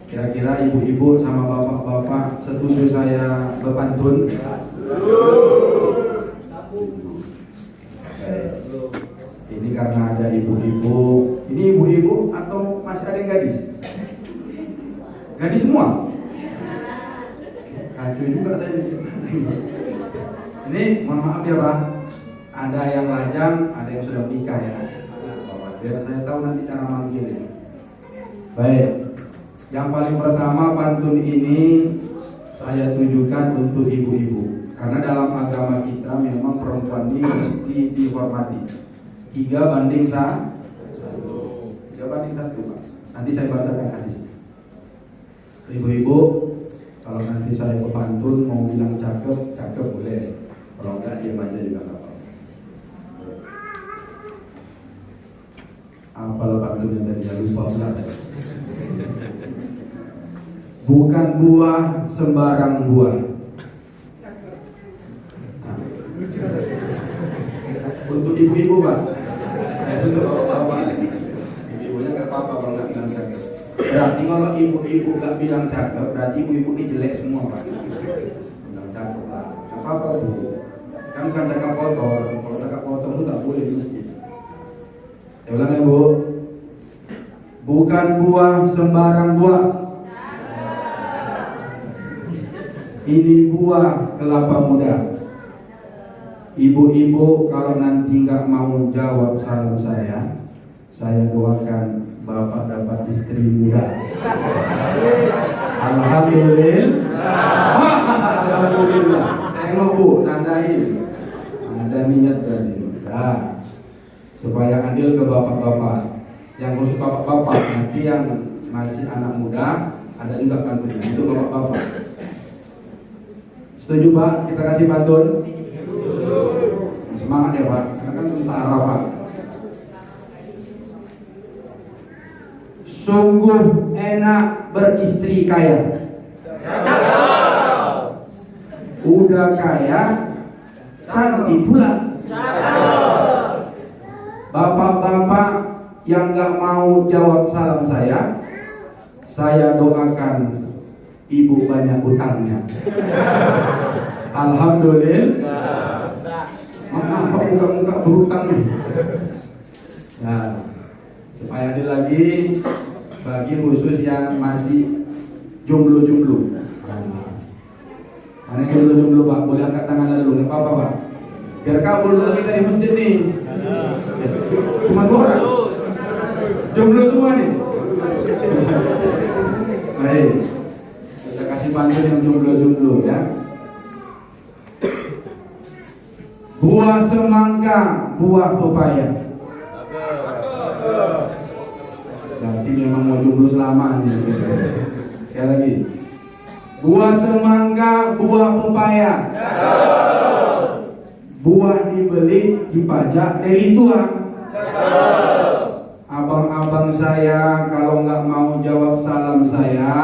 Kira-kira ibu-ibu sama bapak-bapak setuju saya berpantun? Ini karena ada ibu-ibu. Ini ibu-ibu atau masih ada yang gadis? Gadis semua? Kacau juga saya. Ini mohon maaf ya Pak, ada yang lajang, ada yang sudah menikah ya. Biar saya tahu nanti cara manggilnya. Baik, yang paling pertama pantun ini saya tujukan untuk ibu-ibu. Karena dalam agama kita memang perempuan ini mesti dihormati. 3:1. 3:1 Pak. Nanti saya bacakan hadis. Ibu-ibu, kalau nanti saya pantun mau bilang cakep, cakep boleh. Kalau enggak diam aja juga enggak apa-apa. Apalah pantun yang tadi lupa pula. Bukan buah sembarang buah. Untuk ibu-ibu Pak. Untuk bapak-bapak. Ibu-ibunya nggak apa-apa kalau nggak bilang cakep. Berarti kalau ibu-ibu nggak bilang cakep, berarti ibu-ibu ini jelek semua Pak. Bilang cakep lah. Nggak apa-apa Bu. Kan bukan cakap kotor. Kalau cakap kotor itu nggak boleh di masjid. Saya ulang ya Bu. Bukan buah sembarang buah. Ini buah kelapa muda. Ibu-ibu kalau nanti nggak mau jawab salam saya doakan bapak dapat istri muda. Alhamdulillah. Alhamdulillah. Tengok Bu, tandain. Ada niat dari muda. Supaya adil ke bapak-bapak. Yang khusus bapak-bapak, nanti yang masih anak muda ada juga pantunnya untuk bapak-bapak. Setuju Pak? Kita kasih pantun. Semangat ya Pak, karena kan tentara Pak. Sungguh enak beristri kaya. Udah kaya, cantik pula. Bapak-bapak yang gak mau jawab salam saya doakan ibu banyak utangnya. Alhamdulillah. Apa muka-muka berutang nih? Nah, supaya adil lagi bagi khusus yang masih jomblo-jomblo. Mana jomblo-jomblo Pak? Boleh angkat tangan dulu, nggak apa-apa Pak. Biar kabul lagi dari masjid nih. Cuma 2 orang. Jomblo semua nih. Baik. Kita kasih pantun yang jomblo-jomblo ya. Buah semangka, buah pepaya. Berarti memang mau jomblo selamanya. Sekali lagi. Buah semangka, buah pepaya. Buah dibeli, dipajak dari tuang. Abang-abang saya kalau nggak mau jawab salam saya,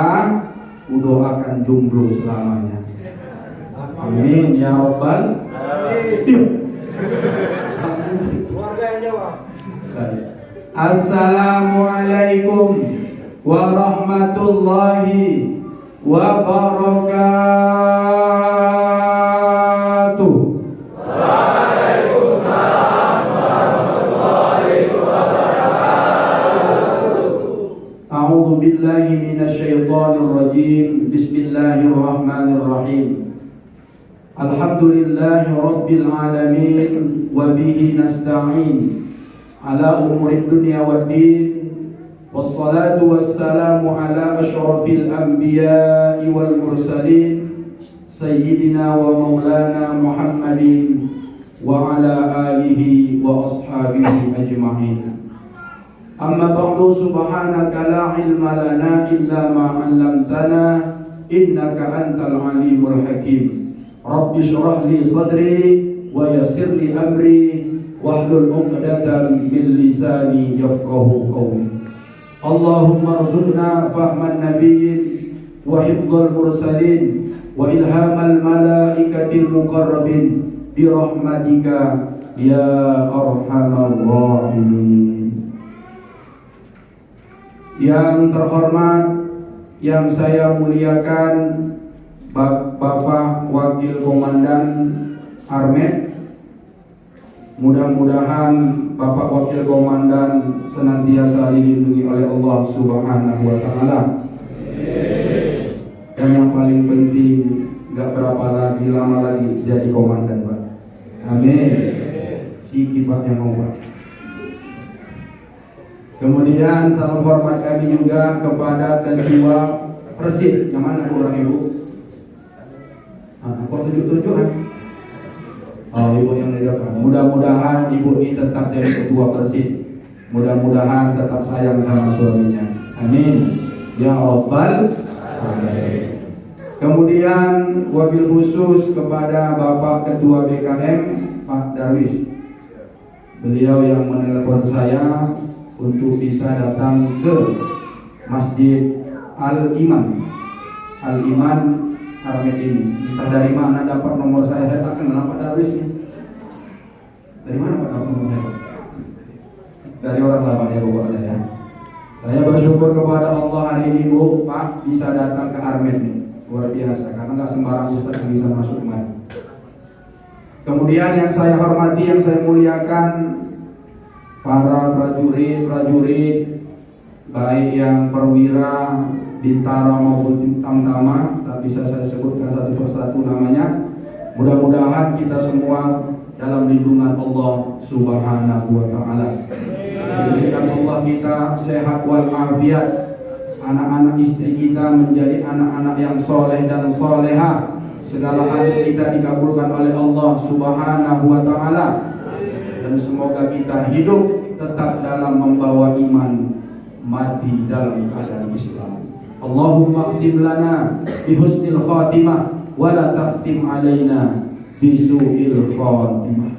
doakan jomblo selamanya. Amin ya Rabbal. Keluarga yang jawab. Assalamualaikum warahmatullahi wabarakatuh. Waalaikumsalam warahmatullahi wabarakatuh. A'udzu billahi minasyaitonir rajim. Bismillahirrahmanirrahim. Alhamdulillahi rabbil alamin wa bihi nasta'in ala umuri dunya waddin. Wassalatu wassalamu ala asyrafil anbiya'i wal mursalin sayyidina wa maulana Muhammadin wa ala alihi wa ashabihi ajma'in. Amma ba'du, subhanaka la ilma lana illa ma 'allamtana innaka antal alimul hakim. Rabbi shrah li sadri wa yassir li amri wahlul 'uqdatam min lisani yafqahu qawli. Allahumma rzuqna fahman nabiyyin wa hifdzal mursalin wa ilhamal malaikatil muqarrabin bi rahmatika ya arhamar rahimin. Yang terhormat, yang saya muliakan Bapak Wakil Komandan Armet. Mudah-mudahan Bapak Wakil Komandan senantiasa dilindungi oleh Allah Subhanahu wa taala. Dan yang paling penting, gak berapa lama lagi jadi komandan, Pak. Amin. Siki Pak yang mau, Pak. Kemudian salam hormat kami juga kepada Ketua Persid. Yang mana orang Ibu? Kok tunjuk-tunjukan? Oh, Ibu yang di depan. Mudah-mudahan Ibu ini tetap jadi Ketua Persid. Mudah-mudahan tetap sayang sama suaminya. Amin. Ya Rabbal Alamin. Kemudian wabil khusus kepada Bapak Ketua BKM Pak Darwis. Beliau yang menelpon saya untuk bisa datang ke Masjid Al-Iman Armet ini. Entah dari mana dapat nomor saya tak kenal Pak Darwis ini. Dari mana Pak dapat nomor saya? Dari orang lama ya Bu ya. Saya bersyukur kepada Allah hari ini Bu, Pak bisa datang ke Armet ini. Luar biasa, karena nggak sembarang ustaz yang bisa masuk kemari. Kemudian yang saya hormati, yang saya muliakan, para prajurit, baik yang perwira, bintara maupun tamtama, tak bisa saya sebutkan satu persatu namanya. Mudah-mudahan kita semua dalam lindungan Allah Subhanahu wa taala. Diberikan Allah kita sehat wal afiat. Anak-anak istri kita menjadi anak-anak yang soleh dan soleha. Segala hal kita dikabulkan oleh Allah Subhanahu wa taala. Dan semoga kita hidup tetap dalam membawa iman, mati dalam keadaan Islam. Allahumma khtim lana bi husnil khatimah wa la takhtim alaina bi su'il khatimah.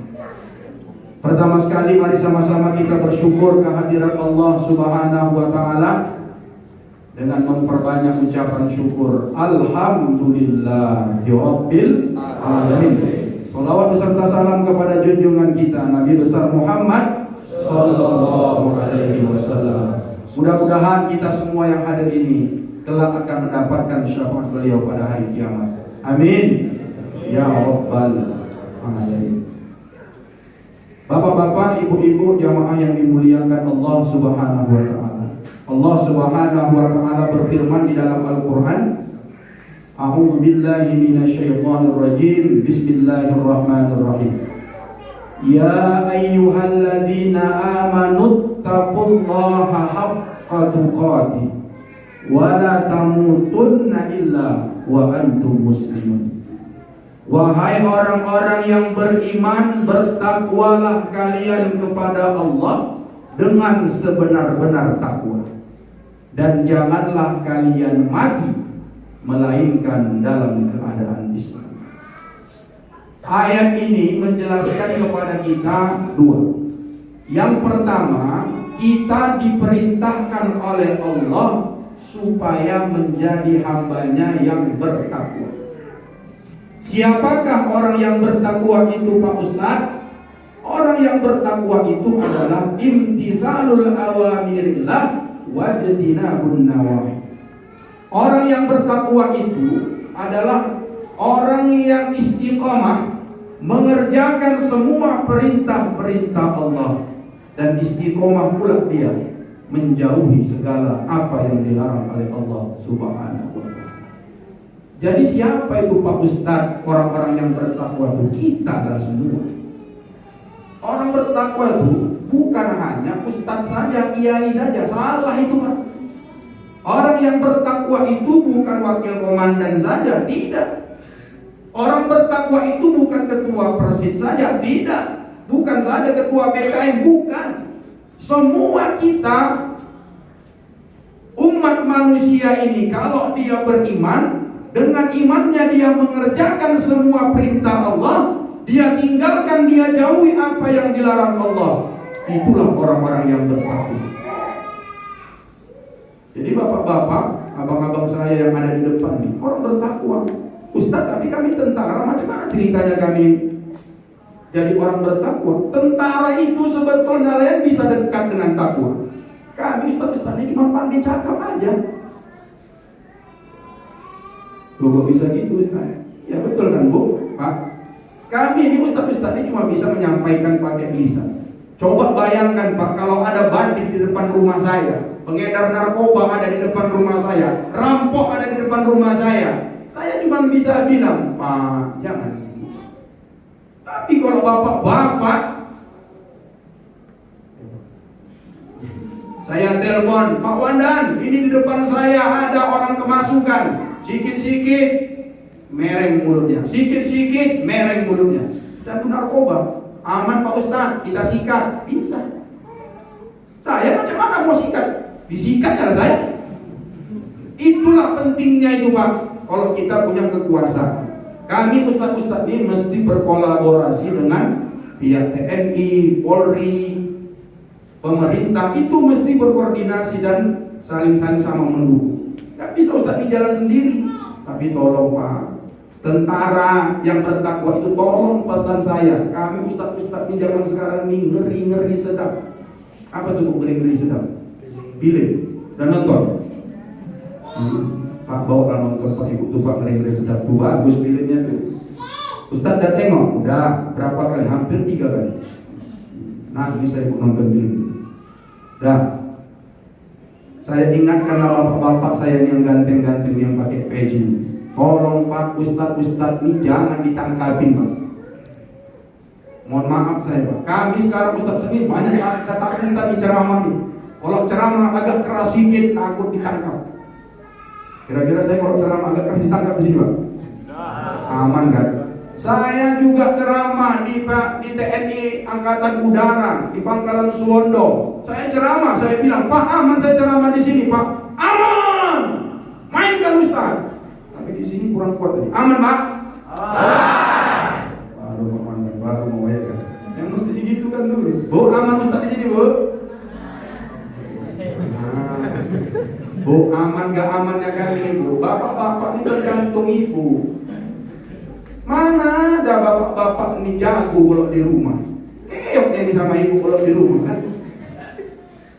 Pertama sekali mari sama-sama kita bersyukur kehadiran Allah Subhanahu wa taala dengan memperbanyak ucapan syukur. Alhamdulillahirabbil alamin. Salawat beserta salam kepada junjungan kita Nabi besar Muhammad sallallahu alaihi wasallam. Mudah-mudahan kita semua yang hadir ini kelak akan mendapatkan syafaat beliau pada hari kiamat. Amin. Ya Rabbal alamin. Bapak-bapak, ibu-ibu, jamaah yang dimuliakan Allah Subhanahu wa taala. Allah Subhanahu wa taala berfirman di dalam Al-Qur'an, A'udzu billahi minasyaitonir rajim. Bismillahirrahmanirrahim. Ya ayyuhalladzina amanu taqullaha haqqa tuqatih wa la tamutunna illa wa antum muslimun. Wahai orang-orang yang beriman, bertakwalah kalian kepada Allah dengan sebenar-benar takwa, dan janganlah kalian mati melainkan dalam keadaan Islam. Ayat ini menjelaskan kepada kita dua. Yang pertama, kita diperintahkan oleh Allah supaya menjadi hambanya yang bertakwa. Siapakah orang yang bertakwa itu, Pak Ustadz? Orang yang bertakwa itu adalah imtithalul awamirillah wajtinabun nawahi. Orang yang bertakwa itu adalah orang yang istiqomah mengerjakan semua perintah-perintah Allah, dan istiqomah pula dia menjauhi segala apa yang dilarang oleh Allah Subhanahu wa taala. Jadi siapa itu Pak Ustadz orang-orang yang bertakwa itu? Kita dan semua. Orang bertakwa itu bukan hanya ustadz saja, kiai saja. Salah itu Pak. Orang yang bertakwa itu bukan wakil komandan saja, tidak. Orang bertakwa itu bukan ketua persid saja, tidak. Bukan saja ketua BKM, bukan. Semua kita umat manusia ini, kalau dia beriman, dengan imannya dia mengerjakan semua perintah Allah, dia tinggalkan, dia jauhi apa yang dilarang Allah. Itulah orang-orang yang bertakwa. Jadi bapak-bapak, abang-abang saya yang ada di depan nih, orang bertakwa. Ustaz, tapi kami tentara, macam mana ceritanya kami jadi orang bertakwa? Tentara itu sebetulnya bisa dekat dengan takwa. Kami ustaz-ustaz ini cuma pandai cakap aja. Loh kok bisa gitu? Ya betul kan Bu, Pak? Kami ini ustaz-ustaz ini cuma bisa menyampaikan pakai lisan. Coba bayangkan Pak, kalau ada bandit di depan rumah saya, pengedar narkoba ada di depan rumah saya, rampok ada di depan rumah saya cuma bisa bilang, Pak, jangan. Tapi kalau bapak-bapak, saya telepon, Pak Wandan, ini di depan saya ada orang kemasukan, sikit-sikit mereng mulutnya, sikit-sikit mereng mulutnya. Candu narkoba, aman Pak Ustadz, kita sikat, bisa. Saya macam mana mau sikat? Disikat cara saya. Itulah pentingnya itu Pak. Kalau kita punya kekuasaan, kami ustaz-ustaz ini mesti berkolaborasi dengan pihak TNI, Polri, pemerintah, itu mesti berkoordinasi dan saling-saling sama mendukung. Gak bisa ustaz ini jalan sendiri. Tapi tolong Pak, tentara yang bertakwa itu tolong pesan saya, kami ustaz-ustaz di zaman sekarang ini ngeri-ngeri sedap. Apa tuh ngeri-ngeri sedap? Pilih dan nonton. Pak bawa nonton Pak Ibu tuh Pak ngeri-ngeri sedap tuh, bagus filmnya tuh. Ustaz udah tengok, udah berapa kali? Hampir 3 kali. Nah bisa Ibu nonton film. Dah. Saya ingatkan bapak-bapak saya yang ganteng-ganteng yang pakai peci. Tolong Pak Ustaz-ustaz ini jangan ditangkapin Pak. Mohon maaf saya Pak. Kami sekarang Ustaz ini banyak ketakutan di ceramah nih. Kalau ceramah agak keras sedikit takut ditangkap. Kira-kira saya kalau ceramah agak keras ditangkap di sini Pak? Aman kan? Saya juga ceramah di TNI Angkatan Udara di Pangkalan Suwondo. Saya ceramah, saya bilang Pak aman saya ceramah di sini Pak. Aman, mainkan Ustaz. Tapi di sini kurang kuat tadi. Aman Pak? Aduh Pak Mandan baru mau ya kan? Yang mesti gitu kan dulu. Bu aman Ustaz di sini Bu? Bu, aman gak amannya kali Ibu? Bapak-bapak ini tergantung Ibu. Mana ada bapak-bapak ini jago kalau di rumah? Keok ini sama Ibu kalau di rumah kan?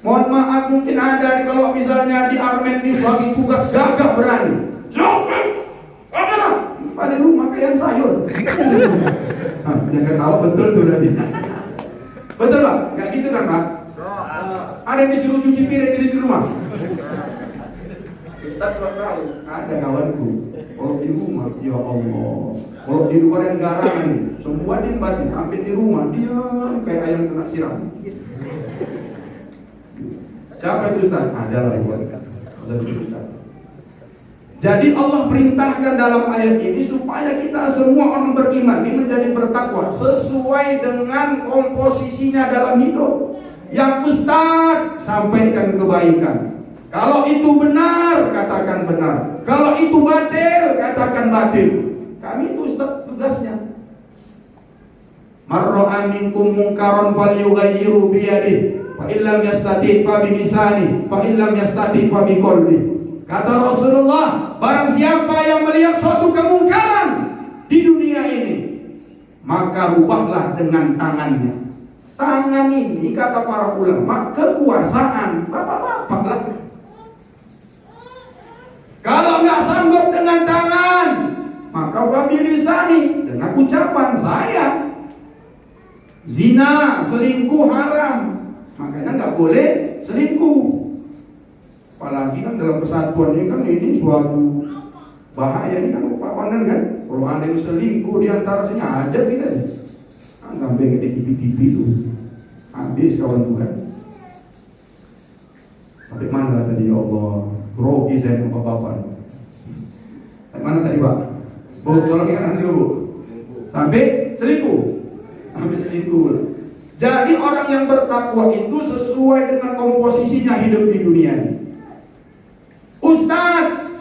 Mohon maaf mungkin ada nih kalau misalnya di Armen ini bagi tugas gagah berani. Pada rumah kayak sayur. Yang ketawa betul tuh nanti. Betul Pak? Gak gitu kan Pak? Ada yang disuruh cuci piring di rumah? Ustaz tahu, ada kawanku. Kalau di rumah, ya Allah. Kalau di luar yang garangan, semua dibatin. Sampai di rumah, dia kayak ayam kena siram. Siapa itu Ustaz? Ada lah buat. Jadi Allah perintahkan dalam ayat ini supaya kita semua orang beriman ini menjadi bertakwa sesuai dengan komposisinya dalam hidup. Yang Ustaz sampaikan kebaikan. Kalau itu benar, katakan benar. Kalau itu batil, katakan batil. Kami itu Ustaz tugasnya. Marra'a minkum munkaran falyughayyiru biyadihi, fa illam yastati' fa bilisanihi, fa illam yastati' fa biqalbihi. Kata Rasulullah, barang siapa yang melihat suatu kemungkaran di dunia ini, maka rubahlah dengan tangannya. Tangan ini kata para ulama kekuasaan bapak-bapak lah. Kalau nggak sanggup dengan tangan, maka wabilisani dengan ucapan saya. Zina, selingkuh haram, makanya nggak boleh selingkuh. Apalagi kan dalam kesatuan ini kan ini suatu bahaya ini kan Pak Wandan kan. Kalau ada yang selingkuh di antara sini aja kita nih. Sampai gede TV itu habis kawan Tuhan. Sampai mana tadi ya Allah? Grogi saya sama bapak. Sampai mana tadi Pak? Bu, tolong ingatkan dulu Bu. Sampai selingkuh. Sampai selingkuh. Jadi orang yang bertakwa itu sesuai dengan komposisinya hidup di dunia ini. Ustaz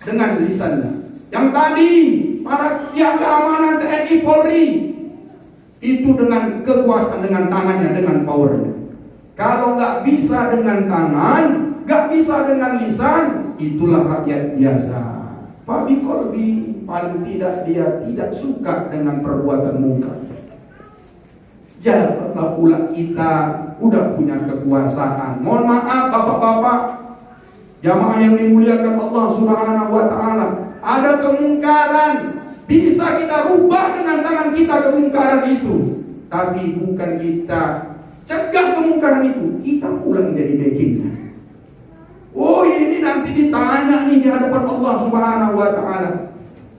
dengan lisannya. Yang tadi para pihak keamanan TNI Polri itu dengan kekuasaan, dengan tangannya, dengan powernya. Kalau nggak bisa dengan tangan, nggak bisa dengan lisan, itulah rakyat biasa. Fabi kolbi, paling tidak dia tidak suka dengan perbuatan mungkar. Janganlah pula kita udah punya kekuasaan. Mohon maaf bapak-bapak, jamaah yang dimuliakan Allah Subhanahu wa taala. ada kemungkaran, bisa kita rubah dengan tangan kita kemungkaran itu. Tapi bukan kita cegah kemungkaran itu, kita pulang jadi backingnya. Oh, ini nanti ditanya nih di hadapan Allah Subhanahu wa Ta'ala.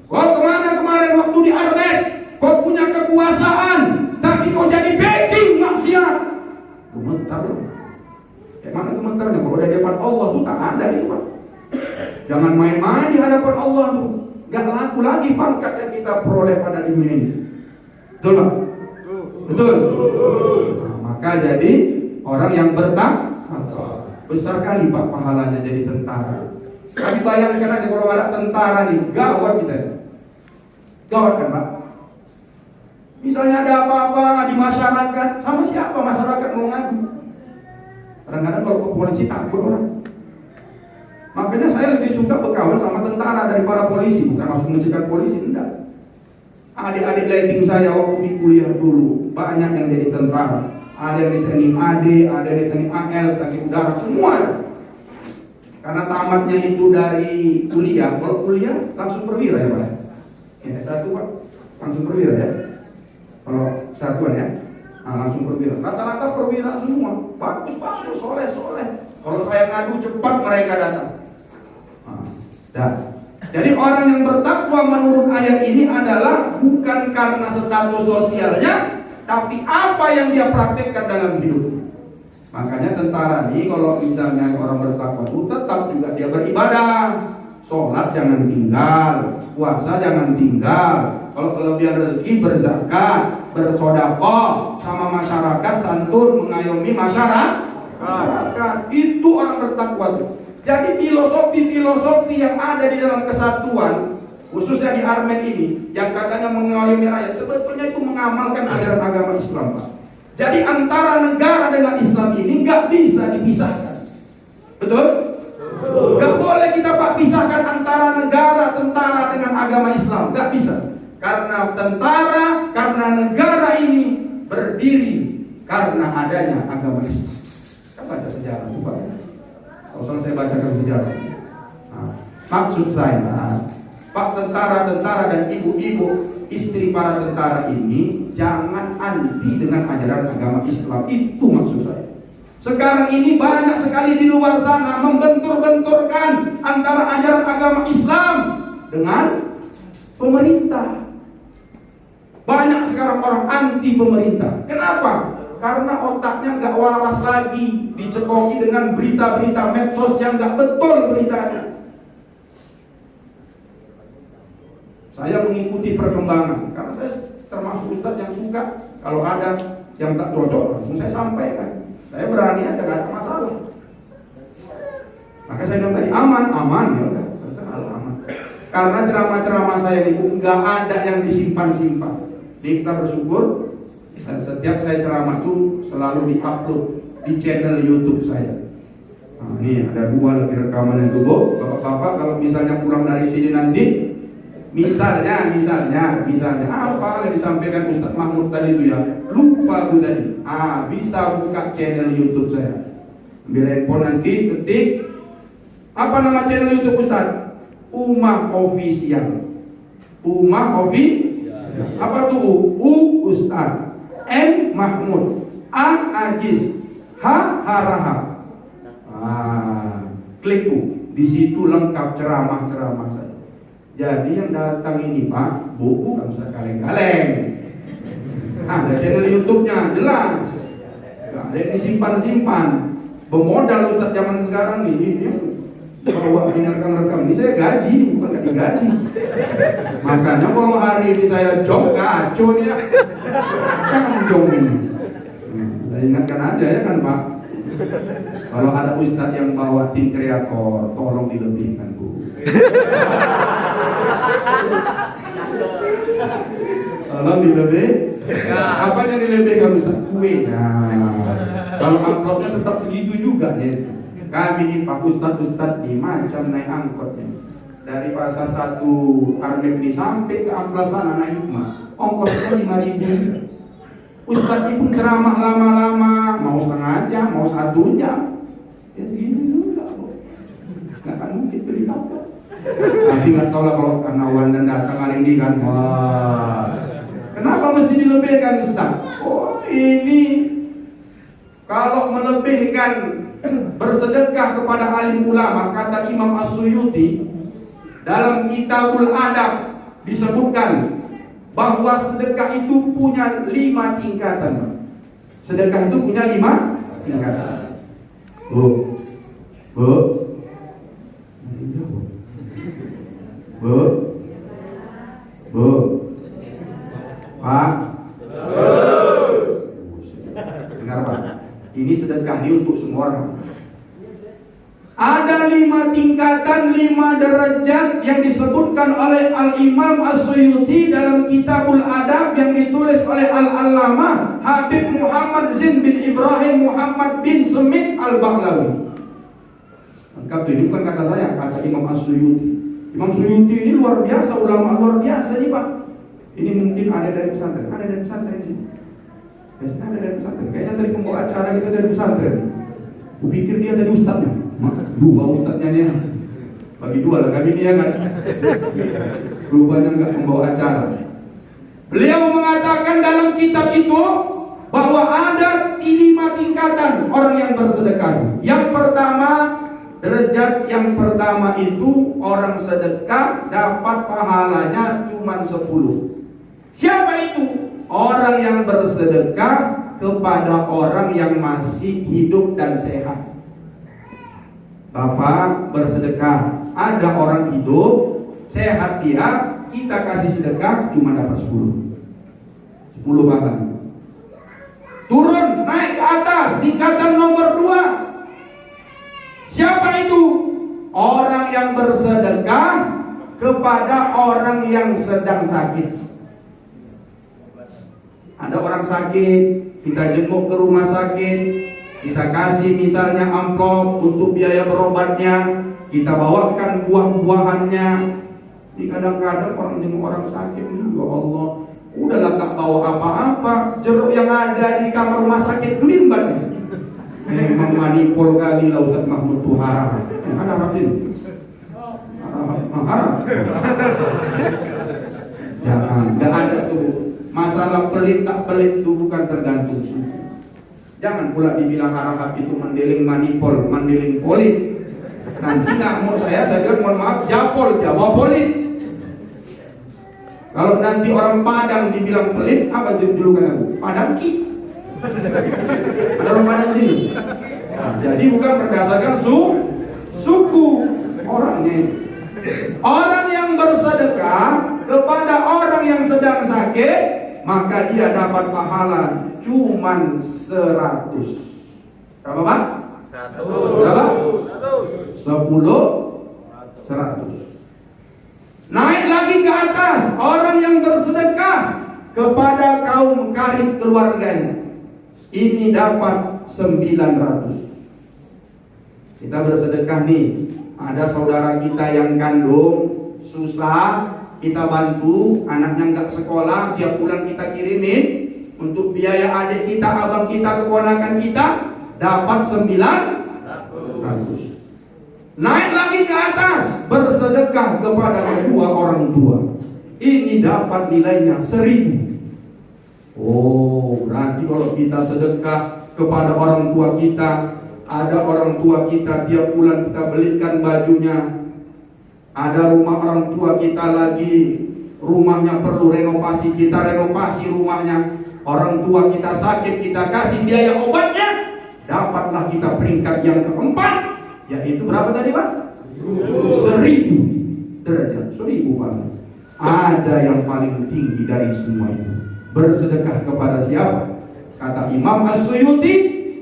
Kau kemana kemarin waktu di Armet? Kau punya kekuasaan, tapi kau jadi backing maksiat. Gemetar loh. Mana gemetarnya? Kalau ada di hadapan Allah tuh tak ada itu, Pak. Jangan main-main di hadapan Allah tuh. Gak laku lagi pangkat yang kita peroleh pada dunia ini. Betul, Pak? Betul. Nah, maka jadi orang yang bertakwa besar kali, Pak, pahalanya jadi tentara. Tapi bayangkan aja kalau ada tentara nih, gawat kita. Gawat kan, Pak? Misalnya ada apa-apa di masyarakat, sama siapa masyarakat mau ngadu? Kadang-kadang kalau ke polisi takut orang. Makanya saya lebih suka berkawan sama tentara daripada polisi. Bukan maksud mencegah polisi, enggak. Adik-adik lighting saya waktu di kuliah dulu banyak yang jadi tentara. Ada yang di teknik AD, ada yang di teknik AL, teknik udara, semua ada. Karena tamatnya itu dari kuliah. Kalau kuliah langsung perwira ya, Pak. Ya, S1, Pak, langsung perwira ya. Kalau satuan ya, nah, langsung perwira. Rata-rata perwira semua. Bagus, soleh. Kalau saya ngadu cepat mereka datang. Nah, jadi orang yang bertakwa menurut ayat ini adalah bukan karena status sosialnya, tapi apa yang dia praktekkan dalam hidup. Makanya tentara ini kalau misalnya orang bertakwa itu tetap juga dia beribadah. Sholat jangan tinggal, puasa jangan tinggal. Kalau kelebihan rezeki berzakat, bersedekah, sama masyarakat santun mengayomi masyarakat. Itu orang bertakwa itu. Jadi filosofi yang ada di dalam kesatuan, khususnya di Armet ini, yang katanya mengayomi rakyat, sebetulnya itu mengamalkan ajaran agama Islam, Pak. Jadi antara negara dengan Islam ini nggak bisa dipisahkan, betul? Nggak boleh kita, Pak, pisahkan antara tentara dengan agama Islam, nggak bisa. Karena tentara, karena negara ini berdiri karena adanya agama Islam. Kan baca sejarah, Pak. Kalau saya bacakan sejarah. Nah, maksud saya, Pak, tentara dan ibu-ibu istri para tentara ini jangan anti dengan ajaran agama Islam. Itu maksud saya. Sekarang ini banyak sekali di luar sana membentur-benturkan antara ajaran agama Islam dengan pemerintah. Banyak sekarang orang anti pemerintah. Kenapa? Karena otaknya nggak waras lagi, dicekoki dengan berita-berita medsos yang nggak betul beritanya. Saya mengikuti perkembangan karena saya termasuk ustadz yang suka kalau ada yang tak cocok langsung saya sampaikan. Saya berani aja, nggak ada masalah. Maka saya bilang tadi aman ya udah, aman. Karena ceramah-ceramah saya itu nggak ada yang disimpan-simpan. Jadi kita bersyukur. Setiap saya ceramah itu selalu diupload di channel YouTube saya. Nah, ini ada 2 lagi rekaman itu, Bu. Bapak-bapak kalau misalnya pulang dari sini nanti, misalnya apa yang disampaikan Ustaz Mahmud tadi itu ya, lupa Bu tadi. Bisa buka channel YouTube saya. Ambil handphone nanti, ketik apa nama channel YouTube Ustaz? Ummah Official. Apa tuh? Ustaz. M. Mahmud, A. Aziz, H. Haraha. Klik Bu, di situ lengkap ceramah-ceramah saya. Jadi yang datang ini, Pak, Bu, bukan usah kaleng-kaleng. Ada channel YouTube-nya jelas. Gak ada yang disimpan-simpan. Bermodal Ustaz zaman sekarang nih. Bawa rekam-rekam ini saya gaji, bukan gak digaji. Makanya kalau hari ini saya job kacau nih ya. Kan job ini. Saya ingatkan aja ya kan, Pak. Kalau ada ustadz yang bawa tim kreator, tolong dilebihkan, Bu. Tolong dilebih. Apa yang dilebihkan Ustaz? Kuenya. Kalau amplopnya tetap segitu juga ya. Kami ini Pak Ustadz nih macam naik angkotnya. Dari pasar 1 Armet ini sampai ke Amplas sana naik Mas. Ongkosnya 5.000. Ustadz pun ceramah lama-lama, mau setengah jam, mau 1 jam. Ya segini juga, Bu. Nggak akan mungkin beli apa. Tapi nggak tahu lah kalau karena Wanda datang hari ini kan. Wah, kenapa mesti dilebihkan Ustaz? Oh ini kalau melebihkan bersedekah kepada alim ulama, kata Imam As-Suyuti dalam Kitabul Adab disebutkan bahwa sedekah itu punya 5 tingkatan. Sedekah itu punya 5 tingkatan. Bu, Pak, dengar Pak, ini sedekah ini untuk semua orang. Ada 5 tingkatan, 5 derajat yang disebutkan oleh Al-Imam As-Suyuti dalam Kitabul Adab yang ditulis oleh Al-Allamah Habib Muhammad Zain bin Ibrahim Muhammad bin Semit Al-Bahlawi. Lengkap ini bukan kata saya, kata Imam As-Suyuti. Imam Suyuti ini luar biasa, ulama luar biasa nih Pak. Ini mungkin ada dari pesantren, ada dari pesantren di sini. Biasanya ada dari pesantren. Kayaknya dari pembawa acara kita dari pesantren. Kupikir dia dari ustadznya. Dua ustadznya nih. Bagi 2 lah kami dia kan. Rupanya enggak membawa acara. Beliau mengatakan dalam kitab itu bahwa ada 5 tingkatan orang yang bersedekah. Yang pertama, derajat yang pertama itu orang sedekah dapat pahalanya cuma 10. Siapa itu? Orang yang bersedekah kepada orang yang masih hidup dan sehat. Bapak bersedekah, ada orang hidup, sehat dia, kita kasih sedekah cuma dapat 10 pahala. Turun, naik ke atas, tingkatan nomor 2. Siapa itu? Orang yang bersedekah kepada orang yang sedang sakit. Ada orang sakit, kita jenguk ke rumah sakit, kita kasih misalnya amplop untuk biaya berobatnya, kita bawakan buah-buahannya. Ini kadang-kadang orang jenguk orang sakit, ya Allah, udahlah tak bawa apa-apa, jeruk yang ada di kamar rumah sakit dilimbat. Memang manipul kali lah Ustaz Mahmud tuh haram. Ada harapin. Haram. Jangan, enggak ada tuh. Masalah pelit tak pelit itu bukan tergantung suku. Jangan pula dibilang harap itu mendeling manipul, mendeling polit. Nanti nggak mau saya bilang mohon maaf, japol, Jawa polit. Kalau nanti orang Padang dibilang pelit, apa julukan aku? Padangki. Ada orang Padang sini. Nah, jadi bukan berdasarkan suku orangnya. Orang yang bersedekah kepada orang yang sedang sakit, maka dia dapat pahala cuman 100. Berapa Pak? 100. Berapa? 10, 100. Naik lagi ke atas, orang yang bersedekah kepada kaum karib keluarganya, ini dapat 900. Kita bersedekah nih, ada saudara kita yang kandung susah, kita bantu, anaknya nggak sekolah, tiap bulan kita kirimin untuk biaya adik kita, abang kita, keponakan kita, dapat 900. Naik lagi ke atas, bersedekah kepada kedua orang tua, ini dapat nilainya 1000. Oh, berarti kalau kita sedekah kepada orang tua kita, ada orang tua kita tiap bulan kita belikan bajunya, ada rumah orang tua kita lagi rumahnya perlu renovasi, kita renovasi rumahnya, orang tua kita sakit, kita kasih biaya obatnya, dapatlah kita peringkat yang keempat, yaitu berapa tadi Pak? 1000 derajat, 1000 Pak. Ada yang paling tinggi dari semua itu, bersedekah kepada siapa? Kata Imam As-Suyuti,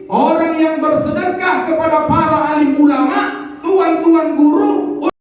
orang yang bersedekah kepada para alim ulama, tuan-tuan guru,